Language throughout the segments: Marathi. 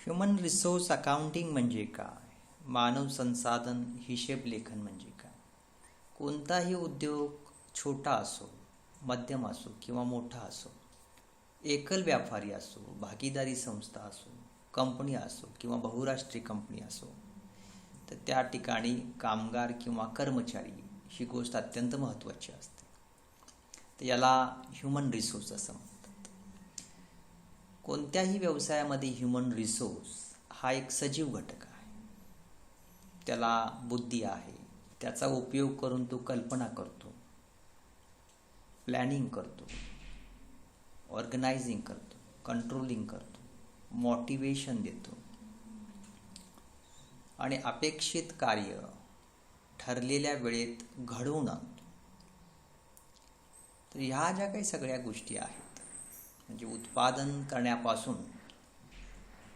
ह्युमन रिसोर्स अकाउंटिंग म्हणजे काय? मानव संसाधन हिशेब लेखन म्हणजे काय? कोणताही उद्योग छोटा असो, मध्यम असो किंवा मोठा असो, एकल व्यापारी असो, भागीदारी संस्था असो, कंपनी असो किंवा बहुराष्ट्रीय कंपनी असो, तर त्या ठिकाणी कामगार किंवा कर्मचारी ही गोष्ट अत्यंत महत्त्वाची असते. तर याला ह्युमन रिसोर्स असं म्हणतात. कोणत्याही व्यवसायामध्ये ह्युमन रिसोर्स हा एक सजीव घटक आहे. त्याला बुद्धी आहे, त्याचा उपयोग करून तो कल्पना करतो, प्लॅनिंग करतो, ऑर्गनायझिंग करतो, कंट्रोलिंग करतो, मोटिवेशन देतो आणि अपेक्षित कार्य ठरलेल्या वेळेत घडवून आणतो. तर ह्या ज्या काही सगळ्या गोष्टी आहेत, म्हणजे उत्पादन करण्यापासून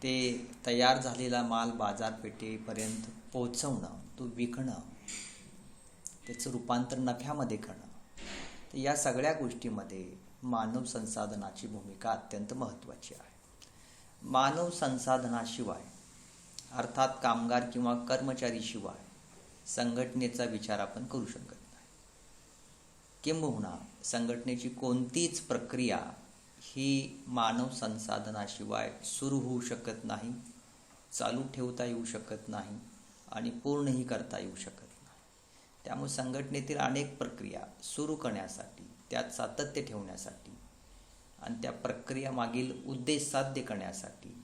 ते तयार झालेला माल बाजारपेठेपर्यंत पोहोचवणं, तो विकणं, त्याचं रूपांतर नफ्यामध्ये करणं, तर या सगळ्या गोष्टीमध्ये मानव संसाधनाची भूमिका अत्यंत महत्त्वाची आहे. मानव संसाधनाशिवाय अर्थात कामगार किंवा कर्मचारीशिवाय संघटनेचा विचार आपण करू शकत नाही. किंबहुना संघटनेची कोणतीच प्रक्रिया ही मानव संसाधनाशिवाय सुरू होऊ शकत नाही, चालू ठेवता येऊ शकत नाही आणि पूर्णही करता येऊ शकत नाही. त्यामुळे संघटनेतील अनेक प्रक्रिया सुरू करण्यासाठी, त्यात सातत्य ठेवण्यासाठी आणि त्या प्रक्रियामागील उद्देश साध्य करण्यासाठी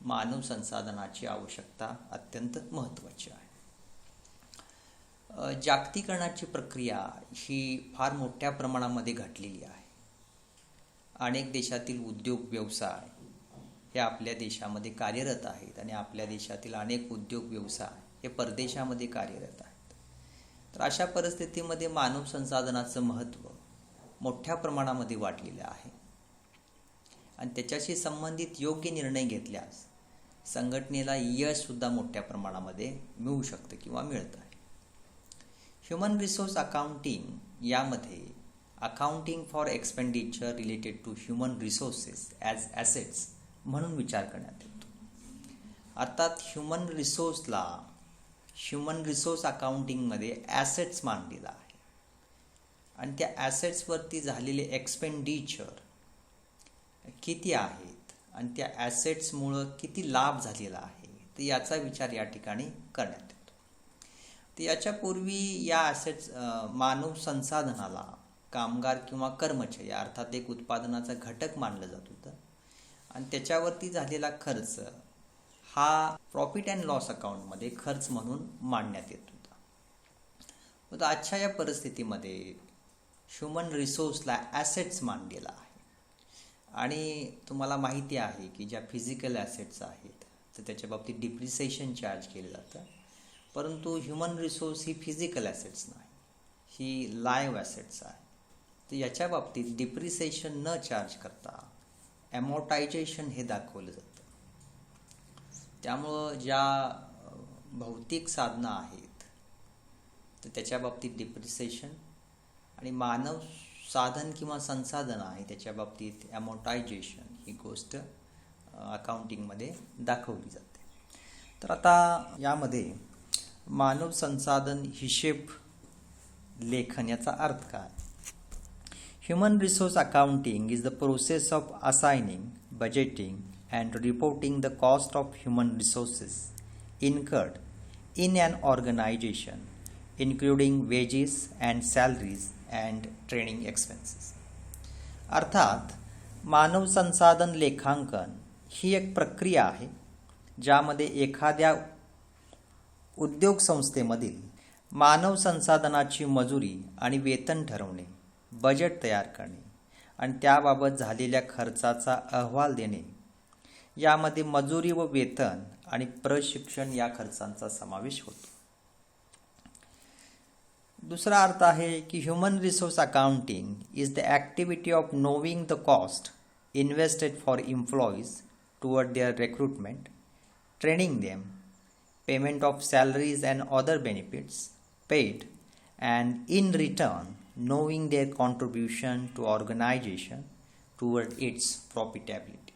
मानव संसाधनाची आवश्यकता अत्यंत महत्त्वाची आहे. जागतिकीकरणाची प्रक्रिया ही फार मोठ्या प्रमाणामध्ये घडलेली आहे. अनेक देशातील उद्योग व्यवसाय हे आपल्या देशामध्ये कार्यरत आहेत आणि आपल्या देशातील अनेक उद्योग व्यवसाय हे परदेशामध्ये कार्यरत आहेत. तर अशा परिस्थितीमध्ये मानव संसाधनाचं महत्त्व मोठ्या प्रमाणामध्ये वाढलेलं आहे आणि त्याच्याशी संबंधित योग्य निर्णय घेतल्यास संघटनेला यशसुद्धा मोठ्या प्रमाणामध्ये मिळू शकतं किंवा मिळतं आहे. ह्युमन रिसोर्स अकाउंटिंग यामध्ये accounting for expenditure related to human resources as assets म्हणून विचार करण्यात येतो. अर्थात ह्युमन रिसोर्स अकाउंटिंगमध्ये ॲसेट्स मानलेला आहे आणि त्या ॲसेट्सवरती झालेले एक्सपेंडिचर किती आहेत आणि त्या ॲसेट्समुळं किती लाभ झालेला आहे, तर याचा विचार या ठिकाणी करण्यात येतो. तर याच्यापूर्वी या ॲसेट्स मानव संसाधनाला कामगार किंवा कर्मचारी अर्थात एक उत्पादनाचा घटक मानलं जात होतं आणि त्याच्यावरती झालेला खर्च हा प्रॉफिट अँड लॉस अकाउंटमध्ये खर्च म्हणून मांडण्यात येत होता. तर आजच्या या परिस्थितीमध्ये ह्युमन रिसोर्सला ॲसेट्स मानलेला आहे आणि तुम्हाला माहिती आहे की ज्या फिजिकल ॲसेट्स आहेत तर त्याच्या बाबतीत डिप्रिसिएशन चार्ज केलं जातं, परंतु ह्युमन रिसोर्स ही फिजिकल ॲसेट्स नाही, ही लाईव्ह ॲसेट्स आहे. तर याच्या बाबतीत डिप्रिसिएशन न चार्ज करता ॲमोर्टायझेशन हे दाखवलं जातं. त्यामुळं ज्या भौतिक साधनं आहेत तर त्याच्या बाबतीत डिप्रिसिएशन आणि मानव साधन किंवा संसाधन आहे त्याच्या बाबतीत ॲमोर्टायझेशन ही गोष्ट अकाउंटिंगमध्ये दाखवली जाते. तर आता यामध्ये मानव संसाधन हिशेब लेखन याचा अर्थ काय? Human resource accounting is the process of assigning, budgeting, and reporting the cost of human resources incurred in an organization, including wages and salaries and training expenses. अर्थात मानव संसाधन लेखांकन ही एक प्रक्रिया आहे ज्यामध्ये एखाद्या उद्योग संस्थेमधील मानव संसाधनाची मजुरी आणि वेतन ठरवणे, बजेट तयार करणे आणि त्याबाबत झालेल्या खर्चाचा अहवाल देणे, यामध्ये मजुरी व वेतन आणि प्रशिक्षण या खर्चांचा समावेश होतो. दुसरा अर्थ आहे की human resource accounting is the activity of knowing the cost invested for employees toward their recruitment, training them, payment of salaries and other benefits paid, and in return knowing their contribution to organization toward its profitability.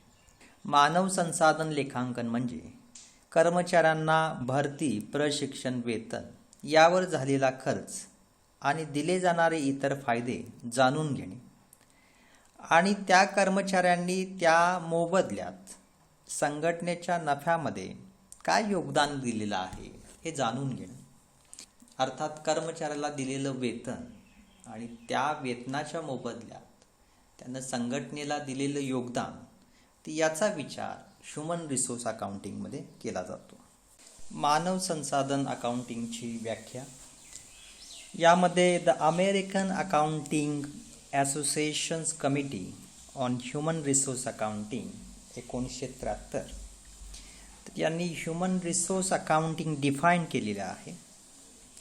मानव संसाधन लेखांकन म्हणजे कर्मचाऱ्यांना भरती, प्रशिक्षण, वेतन यावर झालेला खर्च आणि दिले जाणारे इतर फायदे जाणून घेणे आणि त्या कर्मचाऱ्यांनी त्या मोबदल्यात संघटनेच्या नफ्यामध्ये काय योगदान दिलेलं आहे हे जाणून घेणे. अर्थात कर्मचाऱ्याला दिलेलं वेतन आणि त्या वेतनाच्या मोबदल्यात त्यानं संघटनेला दिलेलं योगदान तर याचा विचार ह्युमन रिसोर्स अकाउंटिंगमध्ये केला जातो. मानव संसाधन अकाउंटिंगची व्याख्या यामध्ये the American accounting associations committee on human resource accounting 1973 तर यांनी ह्युमन रिसोर्स अकाउंटिंग डिफाईन केलेलं आहे.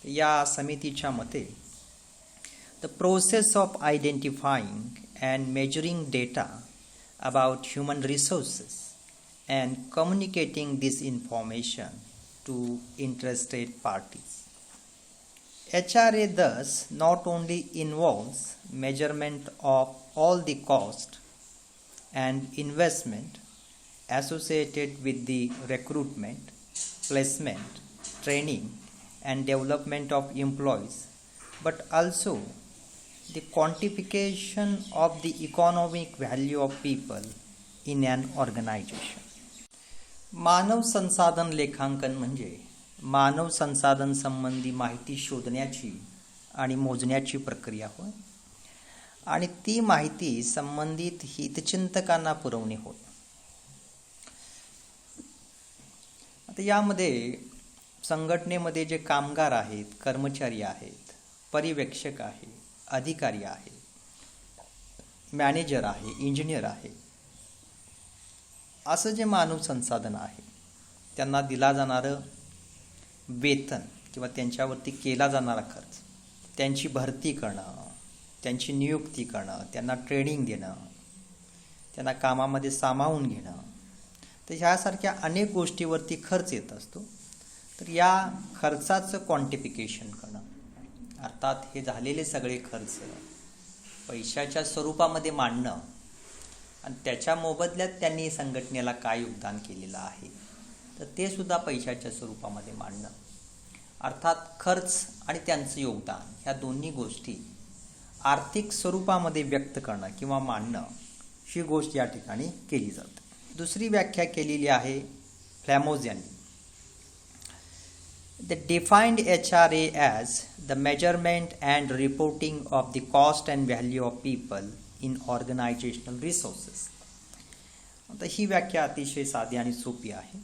या समितीच्या मते the process of identifying and measuring data about human resources and communicating this information to interested parties. HRA thus not only involves measurement of all the cost and investment associated with the recruitment, placement, training and development of employees, but also the quantification of the economic value of people in an organization. मानव संसाधन लेखांकन म्हणजे मानव संसाधन संबंधी माहिती शोधण्याची आणि मोजण्याची प्रक्रिया होय आणि ती माहिती संबंधित हितचिंतकांना पुरवणे होय. आता यामध्ये संघटनेमध्ये जे कामगार आहेत, कर्मचारी आहेत, पर्यवेक्षक आहे, अधिकारी आहे, मॅनेजर आहे, इंजिनियर आहे, असं जे मानव संसाधन आहे त्यांना दिला जाणारं वेतन किंवा त्यांच्यावरती केला जाणारा खर्च, त्यांची भरती करणं, त्यांची नियुक्ती करणं, त्यांना ट्रेनिंग देणं, त्यांना कामामध्ये सामावून घेणं, तर ह्यासारख्या अनेक गोष्टीवरती खर्च येत असतो. तर या खर्चाचं क्वांटिफिकेशन करणं, अर्थात हे झालेले सगळे खर्च पैशाच्या स्वरूपामध्ये मांडणं आणि त्याच्या मोबदल्यात त्यांनी संघटनेला काय योगदान केलेलं आहे तर ते सुद्धा पैशाच्या स्वरूपामध्ये मांडणं. अर्थात खर्च आणि त्यांचं योगदान ह्या दोन्ही गोष्टी आर्थिक स्वरूपामध्ये व्यक्त करणं किंवा मांडणं ही गोष्ट या ठिकाणी केली जाते. दुसरी व्याख्या केलेली आहे फ्लॅमोज यांनी. They defined HRA as the measurement and reporting of the cost and value of people in organizational resources. आता ही व्याख्या अतिशय साधी आणि सोपी आहे.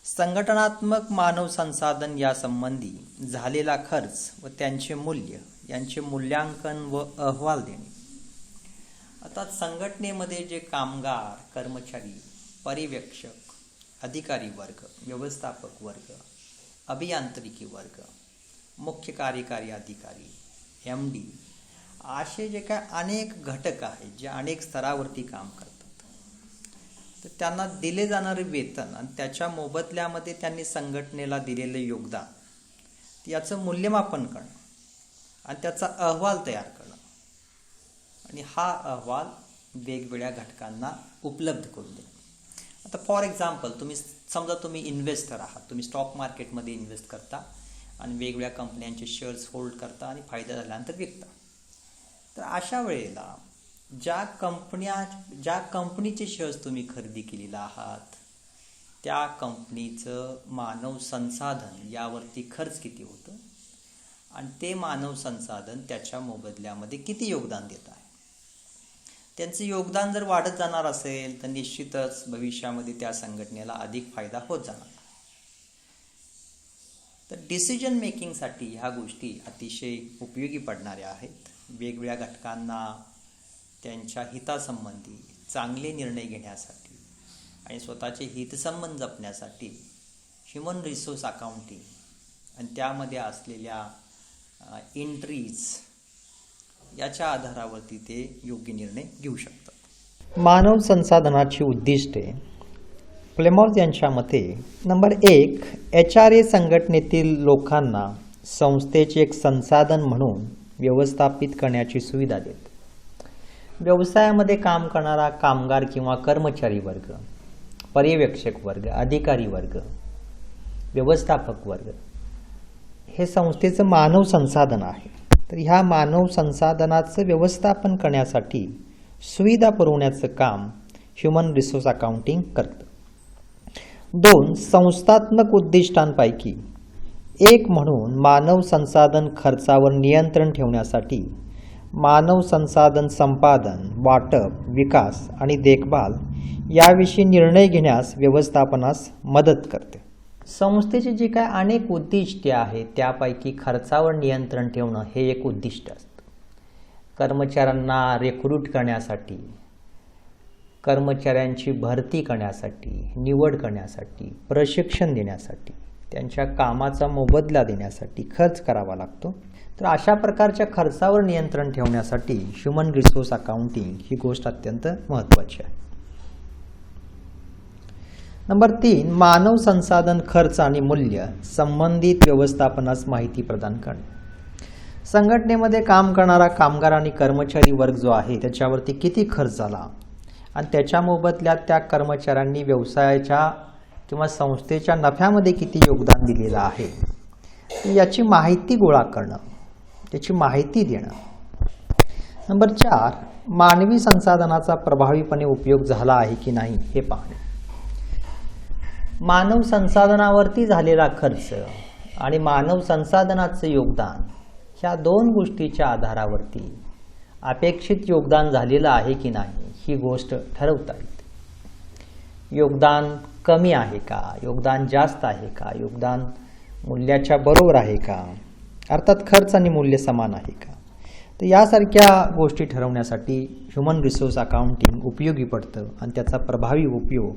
संघटनात्मक मानव संसाधन या संबंधी झालेला खर्च व त्यांचे मूल्य यांचे मूल्यांकन व अहवाल देणे. आता संघटनेमध्ये जे कामगार, कर्मचारी, पर्यवेक्षक, अधिकारी वर्ग, व्यवस्थापक वर्ग, अभियांत्रिकी वर्ग, मुख्य कार्यकारी अधिकारी, MD असे जे काय अनेक घटक आहेत जे अनेक स्तरावरती काम करतात तर त्यांना दिले जाणारे वेतन आणि त्याच्या मोबदल्यामध्ये त्यांनी संघटनेला दिलेलं योगदान याचं मूल्यमापन करणं आणि त्याचा अहवाल तयार करणं आणि हा अहवाल वेगवेगळ्या घटकांना उपलब्ध करून देणं. आता फॉर एक्झाम्पल तुम्ही इन्व्हेस्टर आहात, तुम्ही स्टॉक मार्केटमध्ये इन्व्हेस्ट करता आणि वेगवेगळ्या कंपन्यांचे शेअर्स होल्ड करता आणि फायदा झाल्यानंतर विकता. तर अशा वेळेला ज्या कंपनीचे शेअर्स तुम्ही खरेदी केलेला आहात त्या कंपनीचं मानव संसाधन यावरती खर्च किती होतं आणि ते मानव संसाधन त्याच्या मोबदल्यामध्ये किती योगदान देत आहे. त्यांचं योगदान जर वाढत जाणार असेल तर निश्चितच भविष्यामध्ये त्या संघटनेला अधिक फायदा होत जाणार. तर डिसिजन मेकिंगसाठी ह्या गोष्टी अतिशय उपयोगी पडणाऱ्या आहेत. वेगवेगळ्या घटकांना त्यांच्या हितासंबंधी चांगले निर्णय घेण्यासाठी आणि स्वतःचे हितसंबंध जपण्यासाठी ह्युमन रिसोर्स अकाउंटिंग आणि त्यामध्ये असलेल्या एंट्रीज याच्या आधारावरती ते योग्य निर्णय घेऊ शकतात. मानव संसाधनाची उद्दिष्टे फ्लेमॉर्स यांच्या मते नंबर 1 HRA संघटनेतील लोकांना संस्थेचे एक संसाधन म्हणून व्यवस्थापित करण्याची सुविधा देते. व्यवसायामध्ये काम करणारा कामगार किंवा कर्मचारी वर्ग पर्यवेक्षक वर्ग, अधिकारी वर्ग, व्यवस्थापक वर्ग हे संस्थेचं मानव संसाधन आहे. तर ह्या मानव संसाधनाचं व्यवस्थापन करण्यासाठी सुविधा पुरवण्याचं काम ह्युमन रिसोर्स अकाउंटिंग करतं. 2. संस्थात्मक उद्दिष्टांपैकी एक म्हणून मानव संसाधन खर्चावर नियंत्रण ठेवण्यासाठी मानव संसाधन संपादन, वाटप, विकास आणि देखभाल याविषयी निर्णय घेण्यास व्यवस्थापनास मदत करते. संस्थेची जी काय अनेक उद्दिष्टे आहेत त्यापैकी खर्चावर नियंत्रण ठेवणं हे एक उद्दिष्ट असतं. कर्मचाऱ्यांना रिक्रूट करण्यासाठी, कर्मचाऱ्यांची भरती करण्यासाठी, निवड करण्यासाठी, प्रशिक्षण देण्यासाठी, त्यांच्या कामाचा मोबदला देण्यासाठी खर्च करावा लागतो. तर अशा प्रकारच्या खर्चावर नियंत्रण ठेवण्यासाठी ह्युमन रिसोर्स अकाउंटिंग ही गोष्ट अत्यंत महत्त्वाची आहे. नंबर 3. मानव संसाधन खर्च आणि मूल्य संबंधित व्यवस्थापनास माहिती प्रदान करणे. संघटनेमध्ये काम करणारा कामगार आणि कर्मचारी वर्ग जो आहे त्याच्यावरती किती खर्च झाला आणि त्याच्या मोबदल्यात त्या कर्मचाऱ्यांनी व्यवसायाच्या किंवा संस्थेच्या नफ्यामध्ये किती योगदान दिलेलं आहे याची माहिती गोळा करणं, त्याची माहिती देणं. नंबर 4. मानवी संसाधनाचा प्रभावीपणे उपयोग झाला आहे की नाही हे पाहणे. मानव संसाधनावरती झालेला खर्च आणि मानव संसाधनाचं योगदान ह्या दोन गोष्टीच्या आधारावरती अपेक्षित योगदान झालेलं आहे की नाही ही गोष्ट ठरवता येते. योगदान कमी आहे का, योगदान जास्त आहे का, योगदान मूल्याच्या बरोबर आहे का, अर्थात खर्च आणि मूल्य समान आहे का. तर यासारख्या गोष्टी ठरवण्यासाठी ह्युमन रिसोर्स अकाउंटिंग उपयोगी पडतं आणि त्याचा प्रभावी उपयोग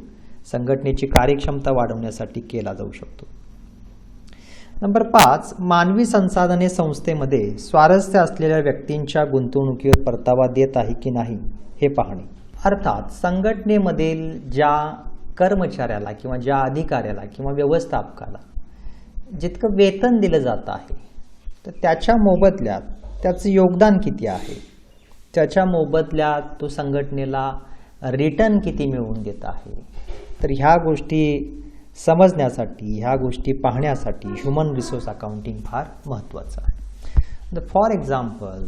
संघटनेची कार्यक्षमता वाढवण्यासाठी केला जाऊ शकतो. नंबर 5. मानवी संसाधने संस्थेमध्ये स्वारस्य असलेल्या व्यक्तींच्या गुंतवणुकीवर परतावा देत आहे की नाही हे पाहणे. अर्थात संघटनेमधील ज्या कर्मचाऱ्याला किंवा ज्या अधिकाऱ्याला किंवा व्यवस्थापकाला जितकं वेतन दिलं जात आहे तर त्याच्या मोबदल्यात त्याचं योगदान किती आहे, त्याच्या मोबदल्यात तो संघटनेला रिटर्न किती मिळवून देत आहे. तर ह्या गोष्टी समजण्यासाठी, ह्या गोष्टी पाहण्यासाठी ह्युमन रिसोर्स अकाउंटिंग फार महत्त्वाचं आहे. फॉर एक्झाम्पल,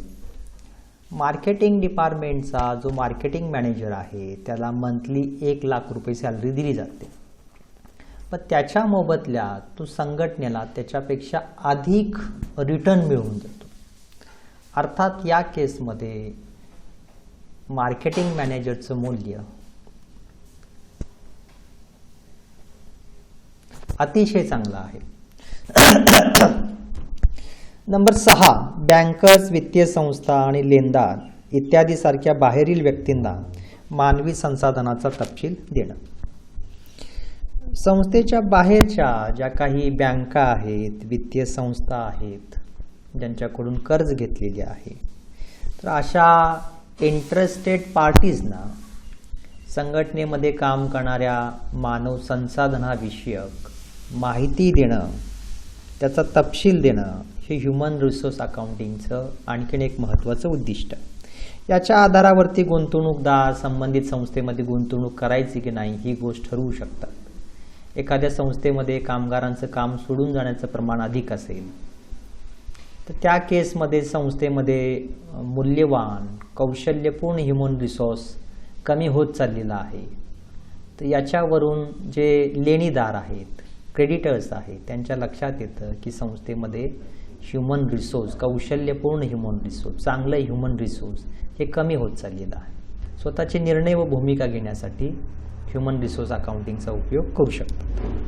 मार्केटिंग डिपार्टमेंटचा जो मार्केटिंग मॅनेजर आहे त्याला मंथली 1 लाख रुपये सॅलरी दिली जाते, पण त्याच्या मोबदल्यात तो संघटनेला त्याच्यापेक्षा अधिक रिटर्न मिळवून देतो. अर्थात या केसमध्ये मार्केटिंग मॅनेजरचं मूल्य अतिशय चांगला आहे. नंबर 6. बँकर्स, वित्तीय संस्था आणि लेनदार इत्यादी सारख्या बाहेरील व्यक्तींना मानवी संसाधनाचा तपशील देणं. संस्थेच्या बाहेरच्या ज्या काही बँका आहेत, वित्तीय संस्था आहेत, ज्यांच्याकडून कर्ज घेतलेले आहे, तर अशा इंटरेस्टेड पार्टीजना संघटनेमध्ये काम करणाऱ्या मानव संसाधनाविषयक माहिती देणं, त्याचा तपशील देणं हे ह्युमन रिसोर्स अकाउंटिंगचं आणखीन एक महत्त्वाचं उद्दिष्ट. याच्या आधारावरती गुंतवणूकदार संबंधित संस्थेमध्ये गुंतवणूक करायची की नाही ही गोष्ट ठरवू शकतात. एखाद्या संस्थेमध्ये कामगारांचं काम सोडून जाण्याचं प्रमाण अधिक असेल तर त्या केसमध्ये संस्थेमध्ये मूल्यवान, कौशल्यपूर्ण ह्युमन रिसोर्स कमी होत चाललेला आहे. तर याच्यावरून जे लेणीदार आहेत, क्रेडिटर्स आहेत, त्यांच्या लक्षात येतं की संस्थेमध्ये ह्युमन रिसोर्स, कौशल्यपूर्ण ह्युमन रिसोर्स, चांगलं ह्युमन रिसोर्स हे कमी होत चाललेलं आहे. स्वतःचे निर्णय व भूमिका घेण्यासाठी ह्युमन रिसोर्स अकाउंटिंगचा उपयोग करू शकतात.